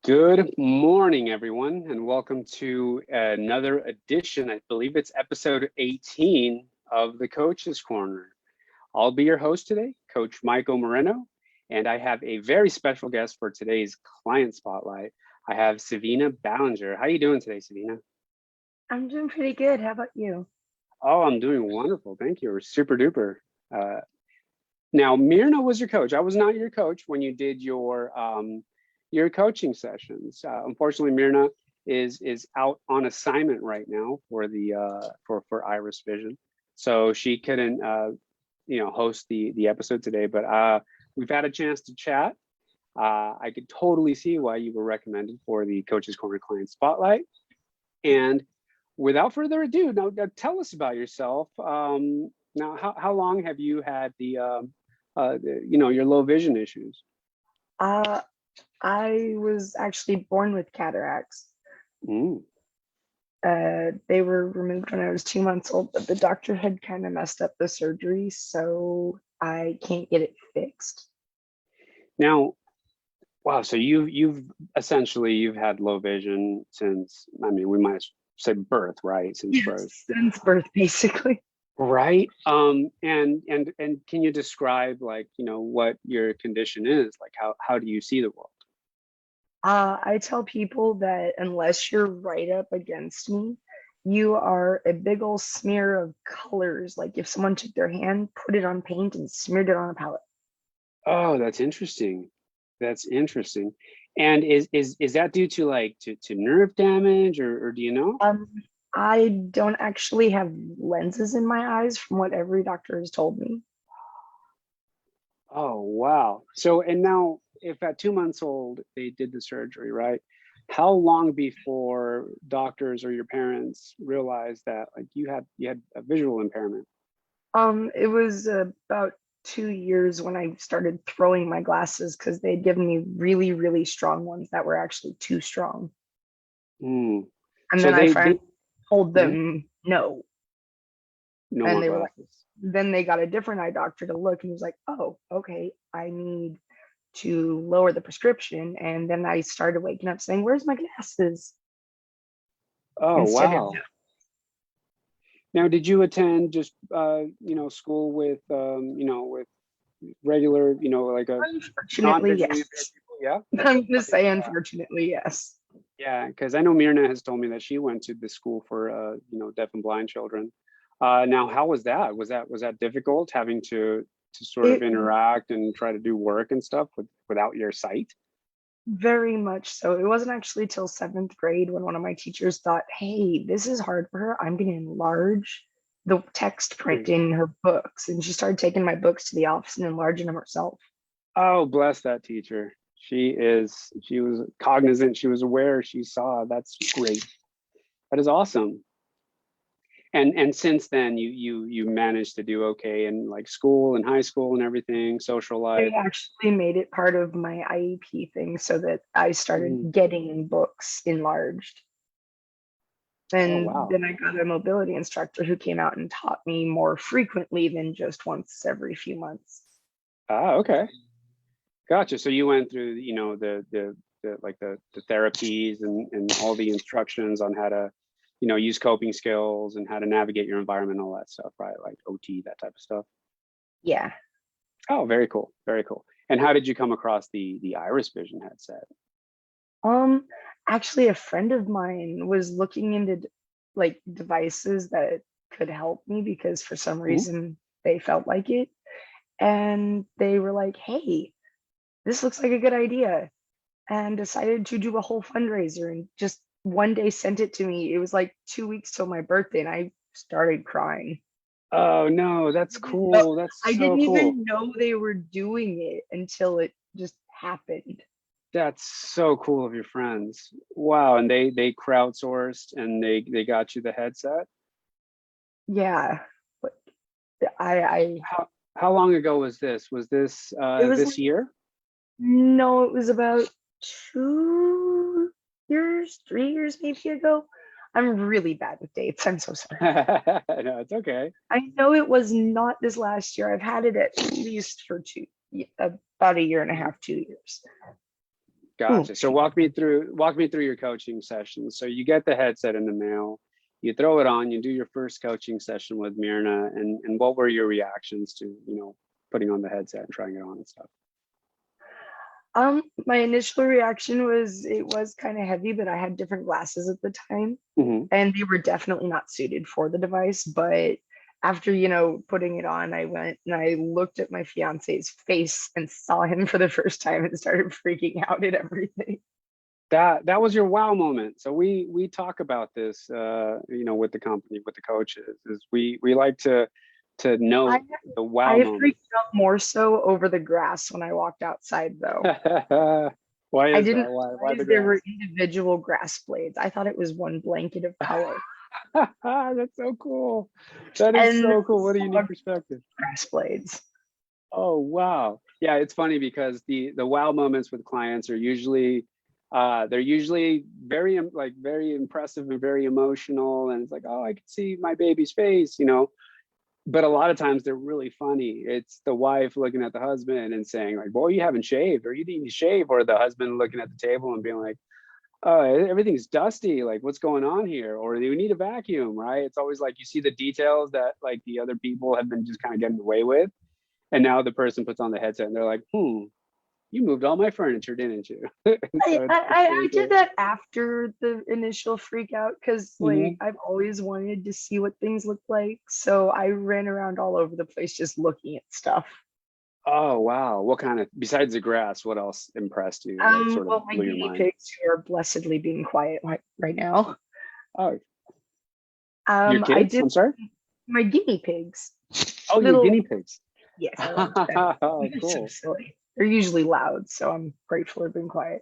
Good morning, everyone, and welcome to another edition. I believe it's episode 18 of the Coach's Corner. I'll be your host today, Coach Michael Moreno, and I have a very special guest for today's client spotlight. I have Sevena Ballenger. How are you doing today, Sevena? I'm doing pretty good. How about you? Oh, I'm doing wonderful. Thank you. We're super duper. Now, Mirna was your coach. I was not your coach when you did your coaching sessions. Unfortunately, Mirna is out on assignment right now for the for IrisVision, so she couldn't host the episode today. But we've had a chance to chat. I could totally see why you were recommended for the Coach's Corner Client Spotlight. And without further ado, now tell us about yourself. Now, how long have you had your low vision issues? I was actually born with cataracts. Mm. They were removed when I was 2 months old, but the doctor had kind of messed up the surgery, so I can't get it fixed. Now, wow, so you've essentially had low vision since, I mean, we might say birth, right? Since birth. Since birth, basically. Right. And can you describe what your condition is? Like how do you see the world? I tell people that unless you're right up against me, you are a big old smear of colors. Like if someone took their hand, put it on paint, and smeared it on a palette. Oh, that's interesting. That's interesting. And is that due to to nerve damage or do you know? I don't actually have lenses in my eyes from what every doctor has told me. Oh, wow. So, and now if at 2 months old, they did the surgery, right? How long before doctors or your parents realized that you had a visual impairment? It was about 2 years when I started throwing my glasses because they'd given me really, really strong ones that were actually too strong. Mm. And So then I finally told them no. No and more they were glasses. like, then they got a different eye doctor to look, and he was like, oh, okay, I need to lower the prescription. And then I started waking up saying, where's my glasses? Oh, wow. Now, did you attend just school with with regular like a unfortunately, yes. people? Yeah. I'm gonna say unfortunately, yes. Yeah, because I know Mirna has told me that she went to the school for deaf and blind children. Now, how was that? Was that difficult having to sort of interact and try to do work and stuff without your sight? Very much so. It wasn't actually till 7th grade when one of my teachers thought, hey, this is hard for her. I'm going to enlarge the text print in her books. And she started taking my books to the office and enlarging them herself. Oh, bless that teacher. She was cognizant. She was aware. She saw. That's great. That is awesome. And since then, you managed to do okay in school and high school and everything, social life. I actually made it part of my IEP thing so that I started getting books enlarged. And then I got a mobility instructor who came out and taught me more frequently than just once every few months. Ah, okay. Gotcha. So you went through, the therapies and all the instructions on how to, use coping skills and how to navigate your environment, all that stuff, right? Like OT, that type of stuff. Yeah. Oh, very cool. Very cool. And how did you come across the IrisVision headset? Actually, a friend of mine was looking into devices that could help me because for some reason they felt like it. And they were like, hey, this looks like a good idea, and decided to do a whole fundraiser and just one day sent it to me. It was like 2 weeks till my birthday and I started crying. Oh no, that's cool. That's so cool. I didn't even know they were doing it until it just happened. That's so cool of your friends. Wow. And they crowdsourced and they got you the headset? Yeah. But how long ago was this? Was this this year? No, it was about 2 years, 3 years maybe ago. I'm really bad with dates. I'm so sorry. No, it's okay. I know it was not this last year. I've had it at least for about a year and a half, 2 years. Gotcha. So walk me through your coaching session. So you get the headset in the mail, you throw it on, you do your first coaching session with Myrna, and what were your reactions to, putting on the headset and trying it on and stuff? My initial reaction was it was kind of heavy, but I had different glasses at the time, Mm-hmm. and they were definitely not suited for the device. But after, putting it on, I went and I looked at my fiance's face and saw him for the first time and started freaking out at everything. That was your wow moment. So we talk about this, with the company, with the coaches, is we like to know the wow I moment. freaked out more so over the grass when I walked outside, though. Why is I didn't that? Why the realize there grass? were individual grass blades. I thought it was one blanket of color. That's so cool. That is And so cool. What a unique perspective. grass blades. Oh, wow. Yeah, it's funny because the wow moments with clients are usually they're usually very very impressive and very emotional, and it's like, oh, I can see my baby's face, but a lot of times they're really funny. It's the wife looking at the husband and saying like, boy, you haven't shaved, or you need to shave, or the husband looking at the table and being like, oh, everything's dusty, like what's going on here, or you need a vacuum, right? It's always like you see the details that like the other people have been just kind of getting away with, and now the person puts on the headset and they're like, you moved all my furniture, didn't you? I did that after the initial freak out because Mhm. I've always wanted to see what things look like. So I ran around all over the place just looking at stuff. Oh, wow. What kind of, besides the grass, what else impressed you? Like sort of Well, my blew your guinea mind? pigs who are blessedly being quiet right now. Oh, your I kids? did I'm sorry? my guinea pigs. Oh, your Little, guinea pigs. yes, I like them. Oh, They're so cool. silly. They're usually loud, so I'm grateful they're being quiet.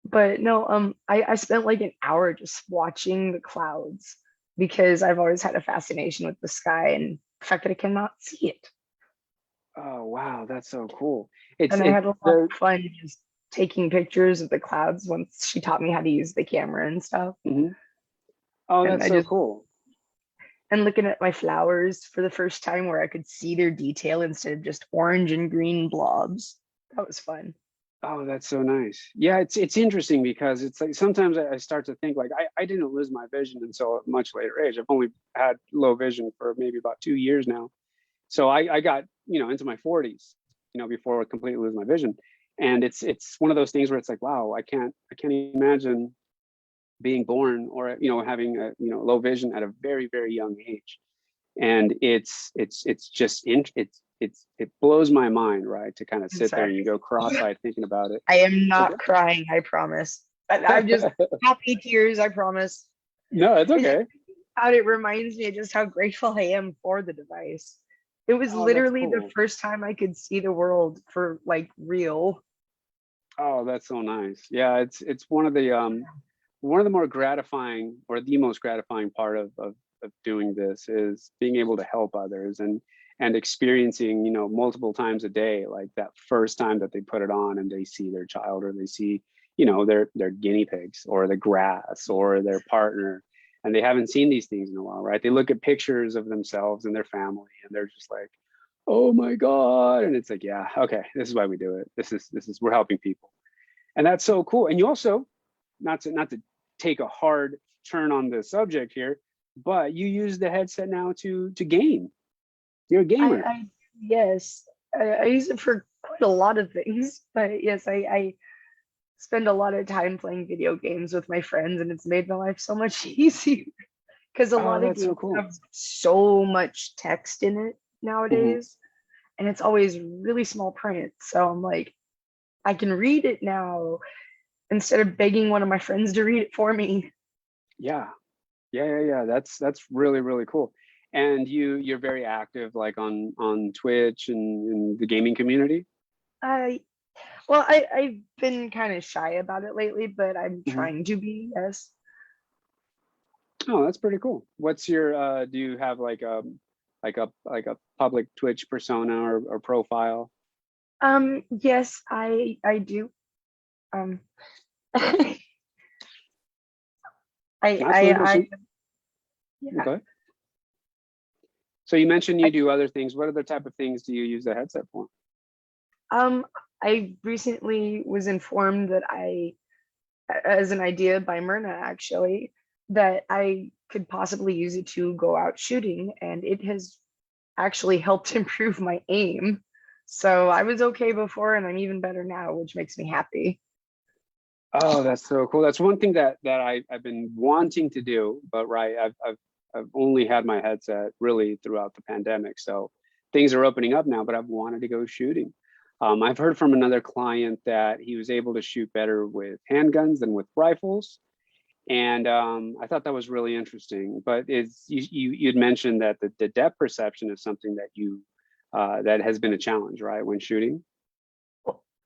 But no, I spent like an hour just watching the clouds because I've always had a fascination with the sky and the fact that I cannot see it. Oh, wow. That's so cool. It's And I it had a lot the of fun just taking pictures of the clouds once she taught me how to use the camera and stuff. mhm. Oh, And that's I so just cool. and looking at my flowers for the first time where I could see their detail instead of just orange and green blobs. That was fun. Oh, that's so nice. Yeah, it's interesting because it's like sometimes I start to think like I didn't lose my vision until a much later age. I've only had low vision for maybe about 2 years now. So I got, into my 40s, before I completely lose my vision. And it's one of those things where it's like, wow, I can't imagine being born or, having a, low vision at a very, very young age. And it's just it blows my mind, right? To kind of I'm sit there and you sorry. go cross-eyed thinking about it. I am It's not crying, I promise. I'm just okay. happy tears, I promise. No, it's It's just okay. how it reminds me of just how grateful I am for the device. It was Oh, that's literally the cool. first time I could see the world for like real. Oh, that's so nice. Yeah, it's one of the more gratifying, or the most gratifying part of doing this, is being able to help others and experiencing, multiple times a day, like that first time that they put it on and they see their child, or they see, their guinea pigs or the grass or their partner, and they haven't seen these things in a while, right? They look at pictures of themselves and their family and they're just like, oh my God. And it's like, yeah, okay, this is why we do it. This is we're helping people. And that's so cool. And you also, not to take a hard turn on the subject here, but you use the headset now to game. You're a gamer. I yes, I use it for quite a lot of things, but yes, I spend a lot of time playing video games with my friends, and it's made my life so much easier because a Oh, lot of that's so games cool. have so much text in it Hmm. nowadays, and it's always really small print. So I'm like, I can read it now instead of begging one of my friends to read it for me. Yeah, yeah. That's really, really cool. And you're very active, like on Twitch and in the gaming community. I I've been kind of shy about it lately, but I'm Hmm. trying to be, yes. Oh, that's pretty cool. What's your do you have like a public Twitch persona or profile? Yes, I do. Um, I Absolutely. I yeah. Okay. So you mentioned you do other things. What other type of things do you use the headset for? Um, I recently was informed that as an idea by Myrna actually, that I could possibly use it to go out shooting, and it has actually helped improve my aim. So I was okay before, and I'm even better now, which makes me happy. Oh, that's so cool. That's one thing that I've been wanting to do, but right, I've only had my headset really throughout the pandemic. So things are opening up now, but I've wanted to go shooting. I've heard from another client that he was able to shoot better with handguns than with rifles. And I thought that was really interesting. But you'd mentioned that the depth perception is something that that has been a challenge, right, when shooting.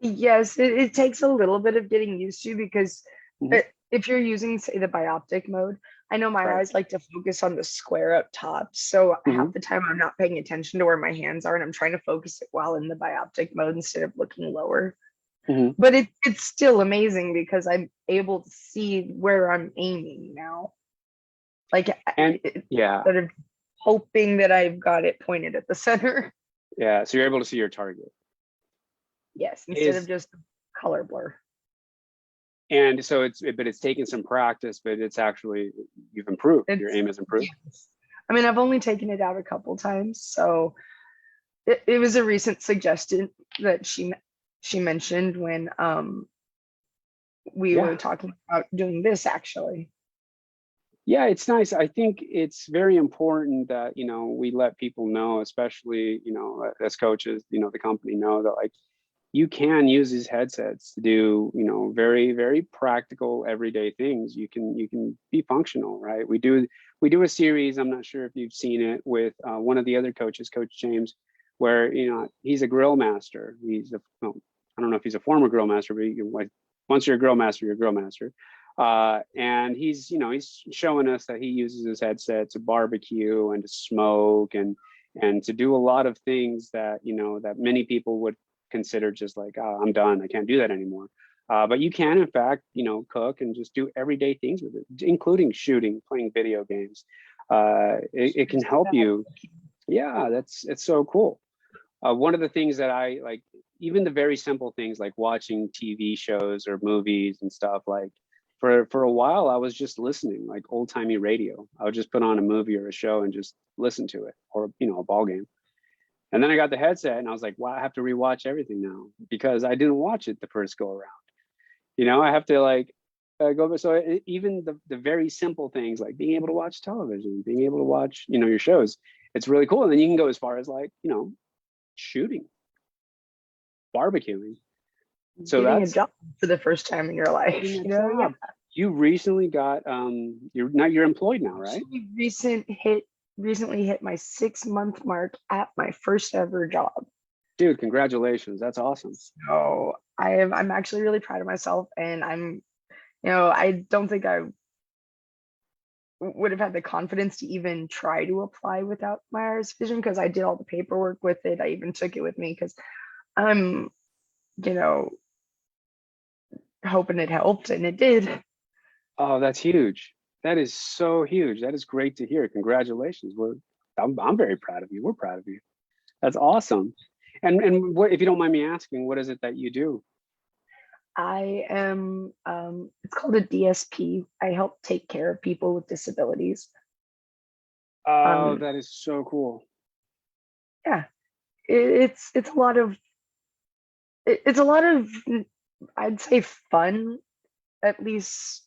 Yes, it takes a little bit of getting used to because Mhm. if you're using, say, the bioptic mode, I know my Right. eyes like to focus on the square up top. So half Mhm. the time I'm not paying attention to where my hands are and I'm trying to focus it while in the bioptic mode instead of looking lower. Mhm. But it's still amazing because I'm able to see where I'm aiming now. Like And yeah, instead of hoping that I've got it pointed at the center. yeah. So you're able to see your target. Yes, instead of Is just color blur. And so it's taken some practice, but it's actually you've improved. Your It's aim has improved. yes. I mean, I've only taken it out a couple times, so it was a recent suggestion that she mentioned when we were Yeah. talking about doing this actually. Yeah, it's nice. I think it's very important that, we let people know, especially, as coaches, the company know that like you can use these headsets to do, very, very practical everyday things. You can be functional, right? We do a series, I'm not sure if you've seen it, with one of the other coaches, Coach James, where, he's a grill master. Well, I don't know if he's a former grill master, but like, once you're a grill master, you're a grill master. And he's showing us that he uses his headset to barbecue and to smoke and to do a lot of things that that many people would consider just like, oh, I'm done, I can't do that anymore. But you can in fact cook and just do everyday things with it, including shooting, playing video games. It can help you. Yeah, it's so cool. One of the things that I like, even the very simple things like watching TV shows or movies and stuff, like for a while I was just listening, like old timey radio. I would just put on a movie or a show and just listen to it, or a ball game. And then I got the headset and I was like, wow, I have to rewatch everything now because I didn't watch it the first go around. I have to like go. So even the very simple things like being able to watch television, being able to watch, your shows, it's really cool. And then you can go as far as like, shooting, barbecuing. So Getting a that's job for the first time in your life, getting a yeah. job. You recently got you're employed now, right? Actually, recently hit my 6 month mark at my first ever job. Dude, congratulations. That's awesome. So I'm actually really proud of myself, and I don't think I would have had the confidence to even try to apply without my IrisVision because I did all the paperwork with it. I even took it with me because I'm, you know, hoping it helped, and it did. Oh, that's huge. That is so huge. That is great to hear. Congratulations. I'm very proud of you. We're proud of you. That's awesome. And what, if you don't mind me asking, what is it that you do? I am, it's called a DSP. I help take care of people with disabilities. Oh, Um, that is so cool. yeah, it's a lot of it's a lot of I'd say fun. At least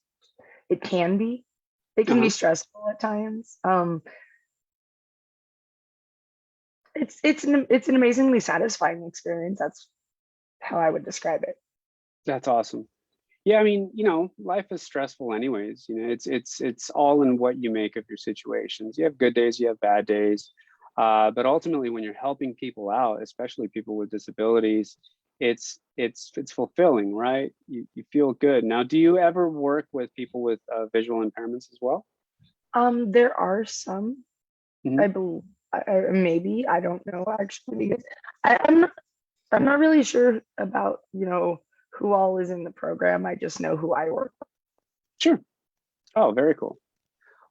it can be. It can be Uh-huh. stressful at times. It's an amazingly satisfying experience. That's how I would describe it. That's awesome. Yeah, I mean, life is stressful anyways. It's all in what you make of your situations. You have good days, you have bad days. But ultimately when you're helping people out, especially people with disabilities, it's fulfilling, right? You feel good. Now, do you ever work with people with visual impairments as well? There are some, I Mhm. believe, maybe I don't know actually because I'm not really sure about who all is in the program. I just know who I work with. Sure. Oh, very cool.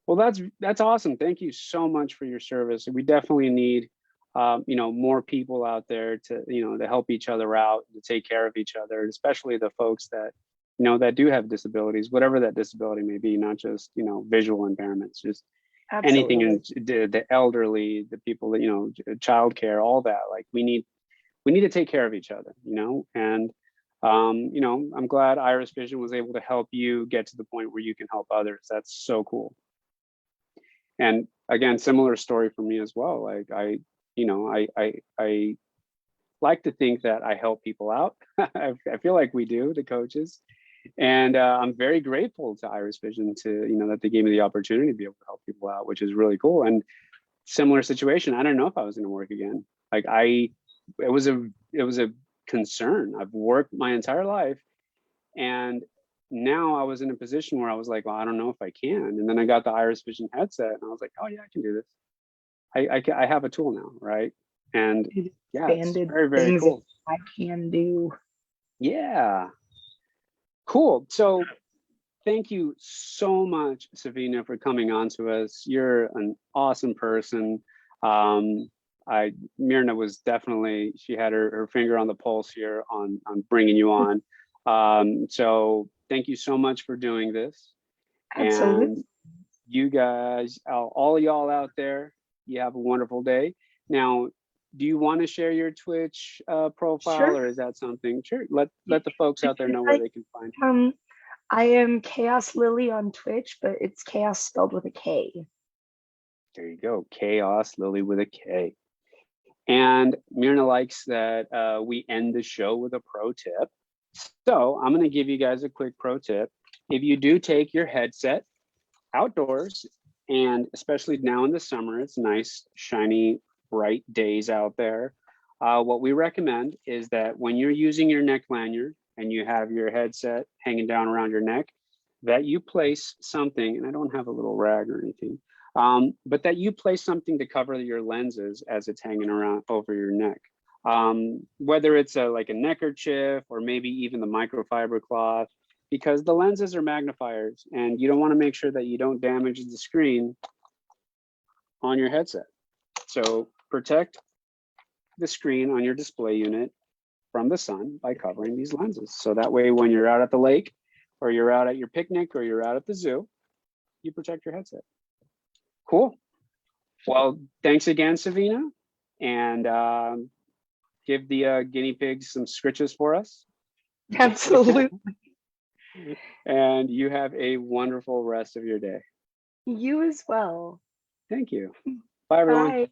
Well, that's awesome. Thank you so much for your service. We definitely need more people out there to, to help each other out, to take care of each other, especially the folks that, that do have disabilities, whatever that disability may be, not just, visual impairments, just anything in Absolutely. the elderly, the people that, childcare, all that. Like we need to take care of each other, and I'm glad IrisVision was able to help you get to the point where you can help others. That's so cool. And again, similar story for me as well. Like I like to think that I help people out. I feel like we do, the coaches. And I'm very grateful to IrisVision to, that they gave me the opportunity to be able to help people out, which is really cool. And similar situation, I don't know if I was going to work again. Like it was a concern. I've worked my entire life, and now I was in a position where I was like, well, I don't know if I can. And then I got the IrisVision headset, and I was like, oh yeah, I can do this. I have a tool now, right? And It yeah, it's expanded very, very things that cool. I can do. Yeah, cool. So thank you so much, Sevena, for coming on to us. You're an awesome person. Myrna was definitely, she had her finger on the pulse here on bringing you on. So thank you so much for doing this. And Absolutely. you guys, all y'all out there, you have a wonderful day. Now, do you want to share your Twitch profile, Sure. or is that something? Sure. Let the folks out there know where they can find you. I am Chaos Lily on Twitch, but it's chaos spelled with a K. There you go. Chaos Lily with a K. And Myrna likes that we end the show with a pro tip. So I'm going to give you guys a quick pro tip. If you do take your headset outdoors, and especially now in the summer, it's nice, shiny, bright days out there. What we recommend is that when you're using your neck lanyard and you have your headset hanging down around your neck, that you place something, and I don't have a little rag or anything, but that you place something to cover your lenses as it's hanging around over your neck. Whether it's like a neckerchief or maybe even the microfiber cloth, because the lenses are magnifiers and you don't want to make sure that you don't damage the screen on your headset. So protect the screen on your display unit from the sun by covering these lenses. So that way, when you're out at the lake or you're out at your picnic or you're out at the zoo, you protect your headset. Cool. Well, thanks again, Sevena. And give the guinea pigs some scritches for us. Absolutely. And you have a wonderful rest of your day. You as well. Thank you. Bye, everyone. Bye.